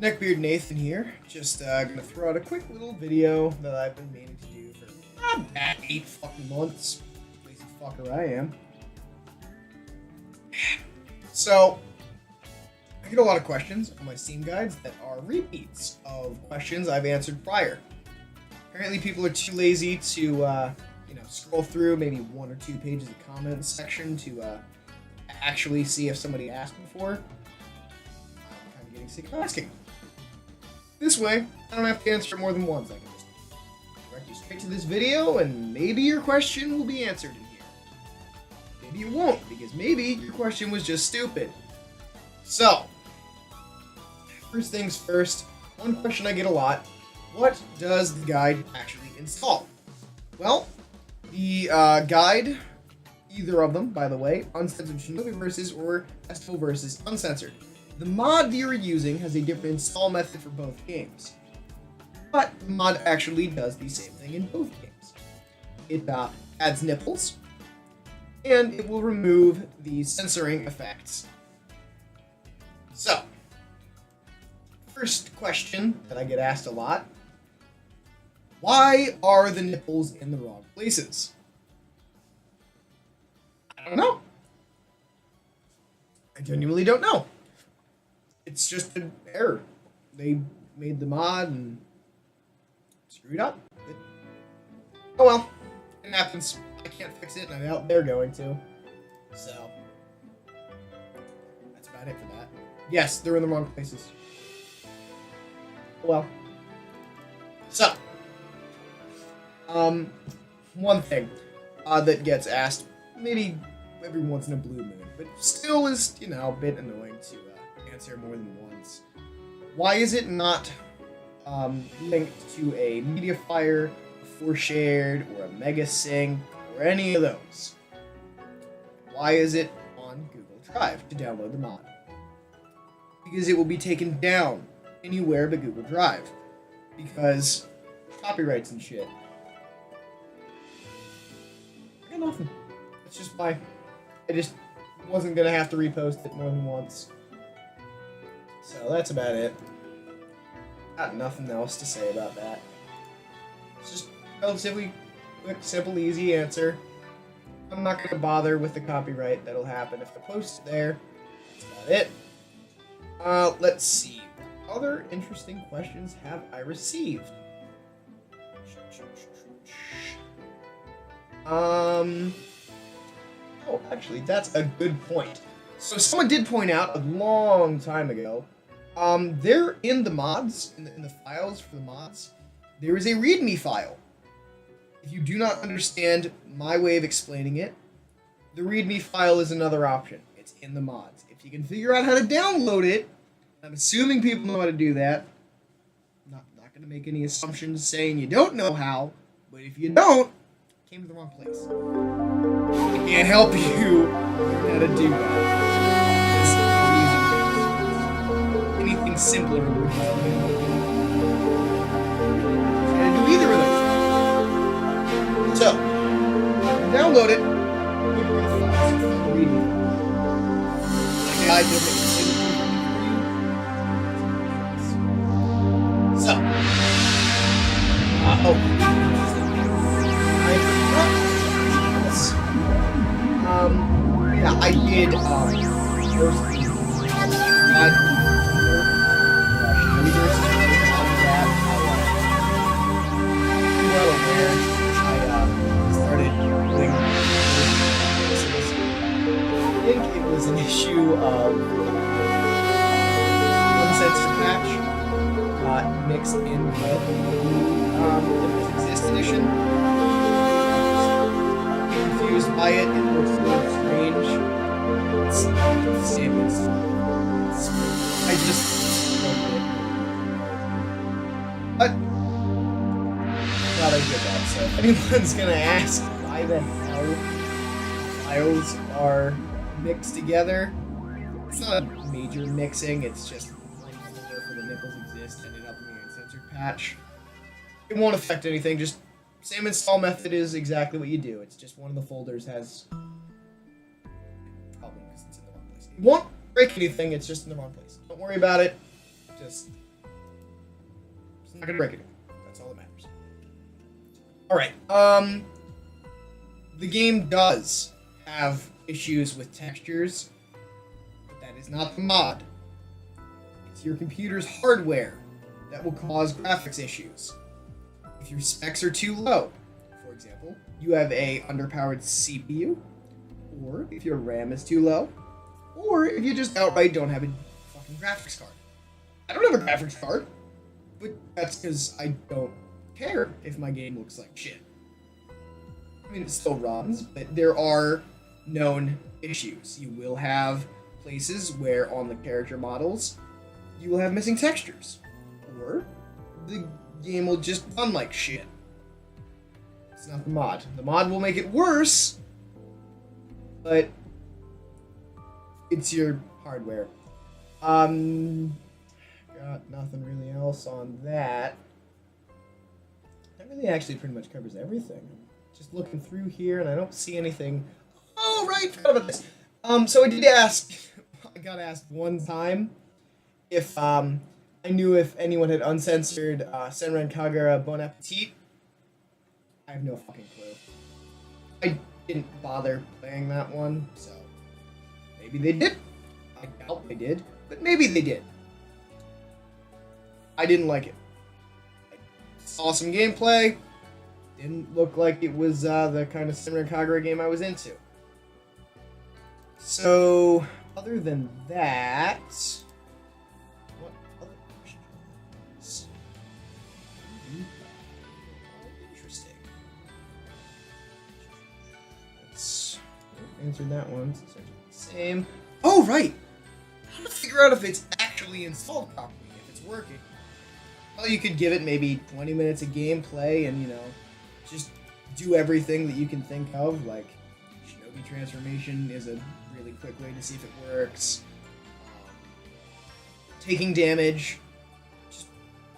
Neckbeard Nathan here. Just gonna throw out a quick little video that I've been meaning to do for about 8 fucking months. Lazy fucker I am. So, I get a lot of questions on my Steam guides that are repeats of questions I've answered prior. Apparently people are too lazy to, scroll through maybe 1 or 2 pages of comment section to actually see if somebody asked before. I'm kind of getting sick of asking. This way, I don't have to answer it more than once. I can just direct you straight to this video, and maybe your question will be answered in here. Maybe it won't, because maybe your question was just stupid. So, first things first, one question I get a lot: what does the guide actually install? Well, the guide, either of them, by the way, Uncensored Shinovi versus or Estival versus Uncensored. The mod you're using has a different install method for both games, but the mod actually does the same thing in both games. It adds nipples, and it will remove the censoring effects. So, first question that I get asked a lot: why are the nipples in the wrong places? I don't know. I genuinely don't know. It's just an error. They made the mod and screwed up. Oh well, it happens. I can't fix it, and I doubt they're going to. So, that's about it for that. Yes, they're in the wrong places. Well. So, one thing that gets asked maybe every once in a blue moon, but still is, a bit annoying to answer more than once. Why is it not linked to a Mediafire, a 4Shared, or a Mega Sync, or any of those? Why is it on Google Drive to download the mod? Because it will be taken down anywhere but Google Drive. Because copyrights and shit. I got nothing. It's just I just wasn't gonna have to repost it more than once. So that's about it. Got nothing else to say about that. It's just relatively quick, simple, easy answer. I'm not gonna bother with the copyright that'll happen if I post it there. That's about it. Let's see. What other interesting questions have I received? Oh, actually, that's a good point. So someone did point out a long time ago, there in the mods, in the files for the mods, there is a README file. If you do not understand my way of explaining it, the README file is another option. It's in the mods. If you can figure out how to download it, I'm assuming people know how to do that. I'm not going to make any assumptions saying you don't know how, but if you don't, came to the wrong place. I can't help you how to do that. Anything simpler would just be can't do either of those. So, download it. Put it in the files. Read it. Like I did it. So, yeah, I did, first well aware. I started doing I think it was an issue of Uncensored patch got mixed in with the Exist edition. Confused by it. It looks a little strange. It's the same as I just loved it. But glad I did that. So if anyone's gonna ask why the hell files are mixed together, it's not a major mixing. It's just one folder for the Nipples Exist ended up in the Uncensored patch. It won't affect anything. Just same install method is exactly what you do. It's just one of the folders has problem because it's in the wrong place. It won't break anything, it's just in the wrong place. Don't worry about it. Just Not gonna break it. That's all that matters. Alright, the game does have issues with textures, but that is not the mod. It's your computer's hardware that will cause graphics issues. If your specs are too low, for example, you have a underpowered CPU, or if your RAM is too low, or if you just outright don't have a fucking graphics card. I don't have a graphics card, but that's because I don't care if my game looks like shit. I mean, it still runs, but there are known issues. You will have places where on the character models, you will have missing textures, or the game will just run like shit. It's not the mod. The mod will make it worse, but it's your hardware. Got nothing really else on that. That really actually pretty much covers everything. Just looking through here, and I don't see anything. Oh, right, forgot about this. So I did ask, I got asked one time if, I knew if anyone had uncensored, Senran Kagura Bon Appetit. I have no fucking clue. I didn't bother playing that one, so maybe they did. I doubt they did, but maybe they did. I didn't like it. I saw some gameplay. Didn't look like it was the kind of Senran Kagura game I was into. So, other than that, what other questions? Interesting. Let's answer that one. So the same. Oh, right! How to figure out if it's actually installed properly, if it's working. Well, you could give it maybe 20 minutes of gameplay and, you know, just do everything that you can think of, like Shinovi transformation is a really quick way to see if it works. Taking damage, just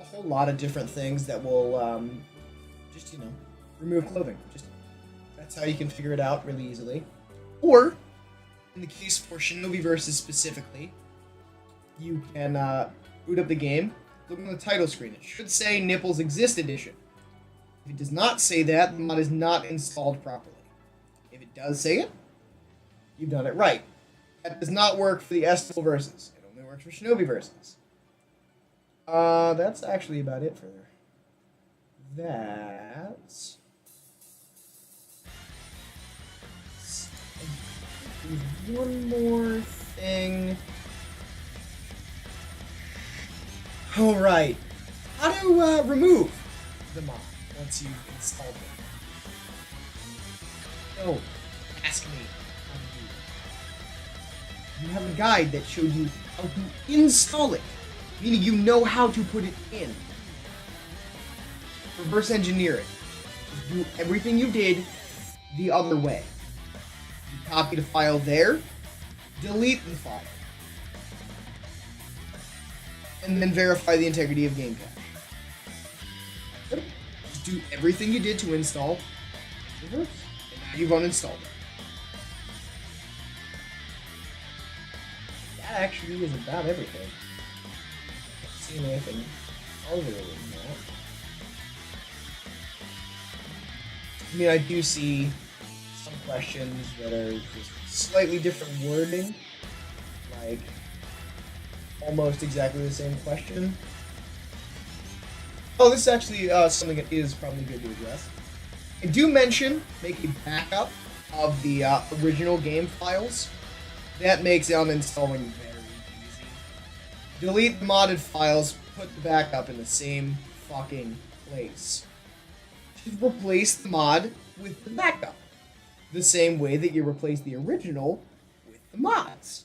a whole lot of different things that will just, you know, remove clothing. Just that's how you can figure it out really easily. Or, in the case for Shinovi Versus specifically, you can boot up the game, look on the title screen. It should say Nipples Exist Edition. If it does not say that, the mod is not installed properly. If it does say it, you've done it right. That does not work for the Estival Versus. It only works for Shinovi Versus. That's actually about it for that. There's one more thing. Alright. How to remove the mod once you've installed it. Oh, ask me how to do that. You have a guide that showed you how to install it, meaning you know how to put it in. Reverse engineer it. Just do everything you did the other way. You copy the file there, delete the file, and then verify the integrity of game cache. Just do everything you did to install reverse, and now you've uninstalled it. That actually is about everything. I don't see anything other than that. I mean, I do see some questions that are just slightly different wording, like almost exactly the same question. Oh, this is actually something that is probably good to address. I do mention make a backup of the original game files. That makes uninstalling very easy. Delete the modded files, put the backup in the same fucking place. Just replace the mod with the backup. The same way that you replace the original with the mods.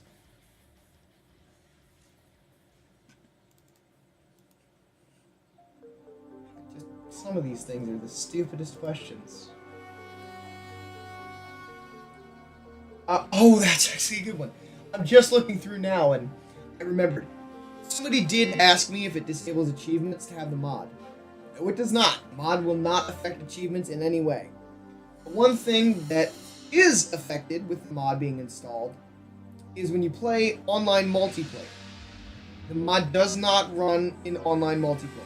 Just some of these things are the stupidest questions. Oh, that's actually a good one. I'm just looking through now and I remembered. Somebody did ask me if it disables achievements to have the mod. No, it does not. The mod will not affect achievements in any way. But one thing that is affected with the mod being installed is when you play online multiplayer. The mod does not run in online multiplayer.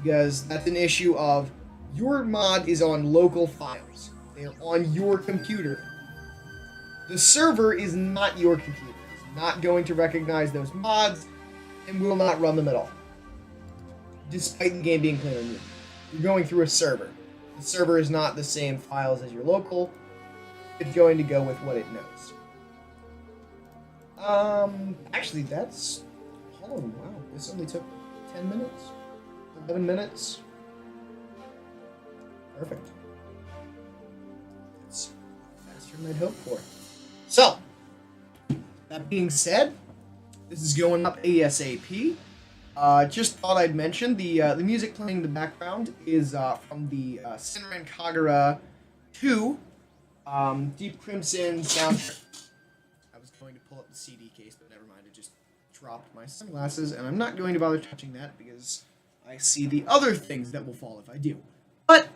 because that's an issue of your mod is on local files. They're on your computer. The server is not your computer. It's not going to recognize those mods and will not run them at all. Despite the game being played on you. You're going through a server. The server is not the same files as your local. It's going to go with what it knows. Actually, that's... Oh, wow. This only took 10 minutes? 11 minutes? Perfect. That's faster than I'd hoped for. So, that being said, this is going up ASAP. Just thought I'd mention the music playing in the background is from the Senran Kagura 2 Deep Crimson soundtrack. I was going to pull up the CD case, but never mind. I just dropped my sunglasses, and I'm not going to bother touching that because I see the other things that will fall if I do. But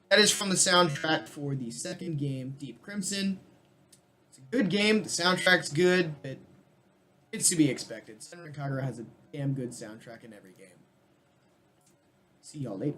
that is from the soundtrack for the second game, Deep Crimson. It's a good game. The soundtrack's good, but it's to be expected. Senran Kagura has a damn good soundtrack in every game. See y'all later.